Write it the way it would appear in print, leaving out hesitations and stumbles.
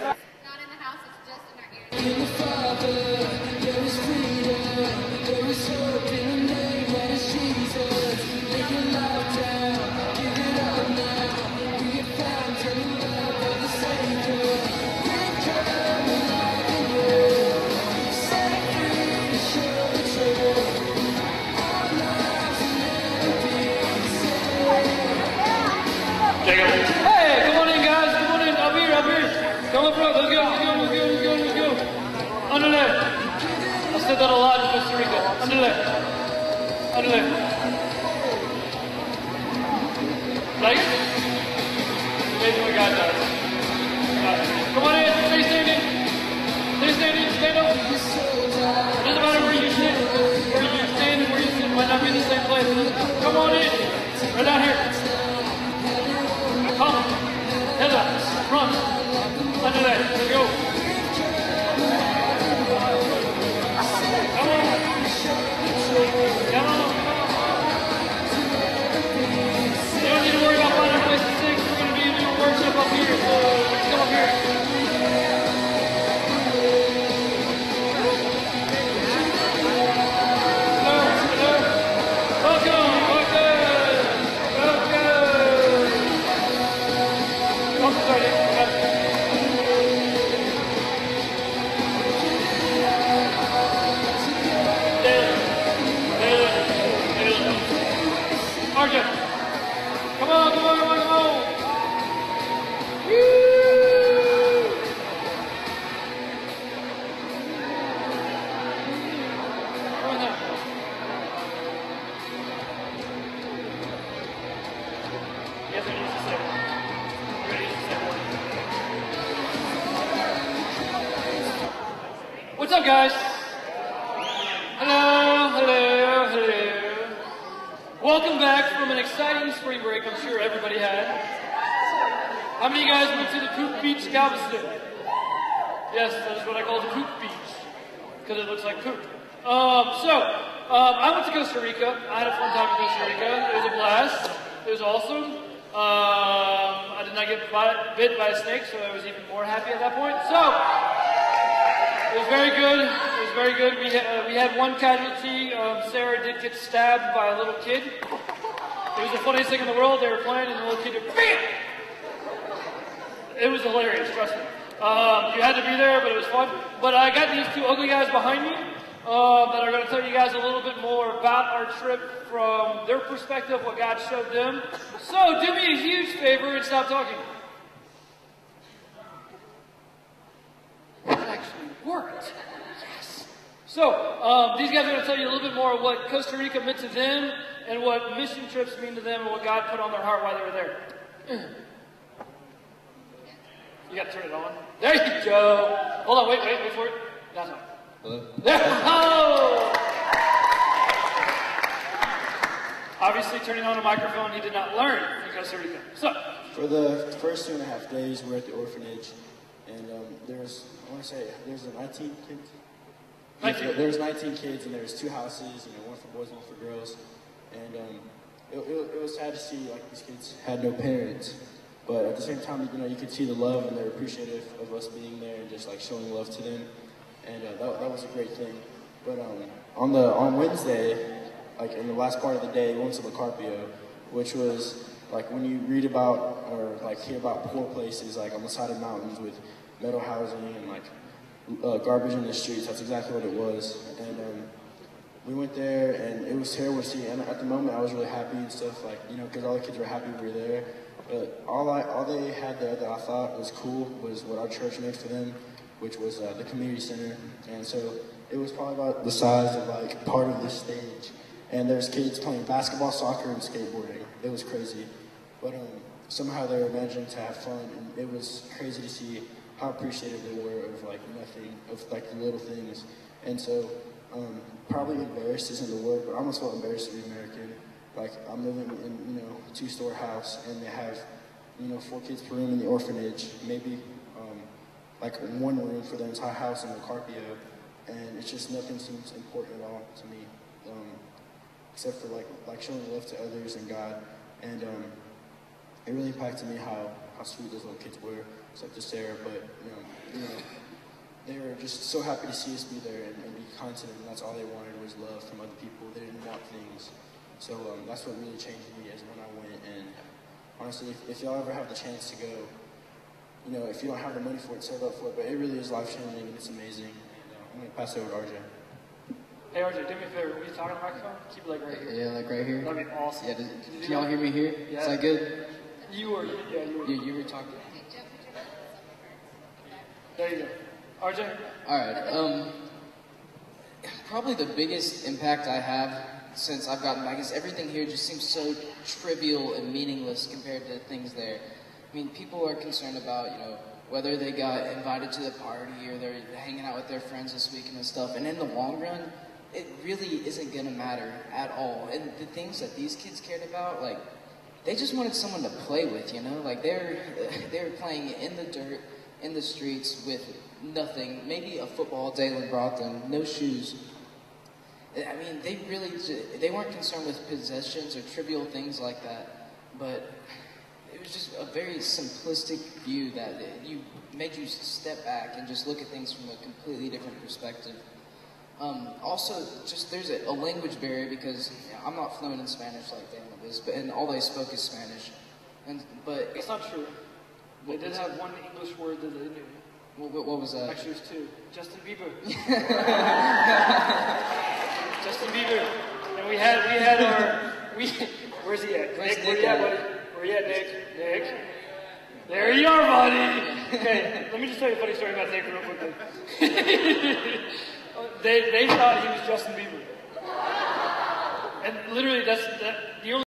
Not in the house, it's just in our ears. In the Father, there is freedom, there is hope in the name that is Jesus. Lay your life down, give it up now. We have found in the love of the Savior. We've come alive in you, set free to show the truth. Our lives will never be the same. Hey, come on in, guys. Come on in. Up here, up here. Come up front. Let's go, let's go, let's go, let's go, let's go. Underlay. I said that a lot in Costa Rica. Underlay. Underlay. Right? Amazing what God does. Come on in. Stay standing. Stay standing. Stand up. It doesn't matter where you sit, where you stand, and where you sit. It might not be in the same place. Come on in. Right down here. Come. Head up. Front. Under that. Let's go. Come on. Come on. You don't need to worry about finding a place to sing. We're going to be doing worship up here. So let's come up here. Arjun, come on, come on, come on, come on. Woo! Come on now. Yes, I need to say one. Ready to say one. What's up, guys? Hello, hello, hello. Welcome back from an exciting spring break, I'm sure everybody had. How many of you guys went to the Poop Beach Galveston? Yes, that is what I call the Poop Beach, because it looks like poop. I went to Costa Rica. I had a fun time in Costa Rica. It was a blast. It was awesome. I did not get bit by a snake, so I was even more happy at that point. So, it was very good. It was very good. We had one casualty. Sarah did get stabbed by a little kid. It was the funniest thing in the world. They were playing and the little kid did BAM! It was hilarious, trust me. You had to be there, but it was fun. But I got these two ugly guys behind me that are going to tell you guys a little bit more about our trip from their perspective, what God showed them. So do me a huge favor and stop talking. That actually worked. Yes. So, these guys are going to tell you a little bit more of what Costa Rica meant to them and what mission trips mean to them and what God put on their heart while they were there. You got to turn it on. There you go. Hold on, wait for it. That's on. Hello? There. Oh! Obviously, turning on a microphone he did not learn in Costa Rica. So, For the first 2.5 days, we're at the orphanage, and there's 19 kids. 19. There's 19 kids, and there's 2 houses, one for boys, one for girls. And it was sad to see like these kids had no parents, but at the same time, you could see the love, and they're appreciative of us being there and just like showing love to them, and that was a great thing. But on Wednesday, like in the last part of the day, we went to La Carpio, which was like when you read about or like hear about poor places like on the side of mountains with metal housing and like garbage in the streets. That's exactly what it was. And we went there, and it was terrible to see. And at the moment, I was really happy and stuff, like because all the kids were happy we were there. But all they had there that I thought was cool was what our church made for them, which was the community center. And so it was probably about the size of like part of this stage. And there's kids playing basketball, soccer, and skateboarding. It was crazy. But somehow they were managing to have fun, and it was crazy to see how appreciative they were of like nothing, of like the little things. And so probably embarrassed isn't the word, but I almost felt embarrassed to be American. Like I'm living in a 2-story house, and they have 4 kids per room in the orphanage, maybe like 1 room for the entire house in the Carpio, and it's just nothing seems important at all to me. Except for like showing love to others and God, and it really impacted me how sweet those little kids were. except to Sarah, but they were just so happy to see us be there and be content, and that's all they wanted was love from other people. They didn't want things. So that's what really changed me is when I went. And honestly, if y'all ever have the chance to go, if you don't have the money for it, save up for it. But it really is life-changing, and it's amazing. I'm going to pass it over to RJ. Hey RJ, do me a favor. When you talking to the microphone, keep it like right here. Yeah, like right here. That'd be awesome. Yeah, can y'all hear me here? Yeah. Is that good? You were. You were talking. There you go. RJ? Alright, probably the biggest impact I have since I've gotten back is everything here just seems so trivial and meaningless compared to things there. I mean, people are concerned about, whether they got invited to the party or they're hanging out with their friends this weekend and stuff. And in the long run, it really isn't gonna matter at all. And the things that these kids cared about, like, they just wanted someone to play with, Like, they're playing in the dirt, in the streets with nothing. Maybe a football Dalen brought them, no shoes. I mean, they weren't concerned with possessions or trivial things like that, but it was just a very simplistic view that made you step back and just look at things from a completely different perspective. Also, just there's a language barrier because I'm not fluent in Spanish like Daniel is, and all they spoke is Spanish. But That's not true. They did have one English word that they knew. what was that? Actually, it was two. Justin Bieber. Justin Bieber. And we had where's he at? Nick, where you at, buddy? Where you at, Nick? Nick? There you are, buddy! Okay, let me just tell you a funny story about Nick real quickly. they thought he was Justin Bieber. And literally, the only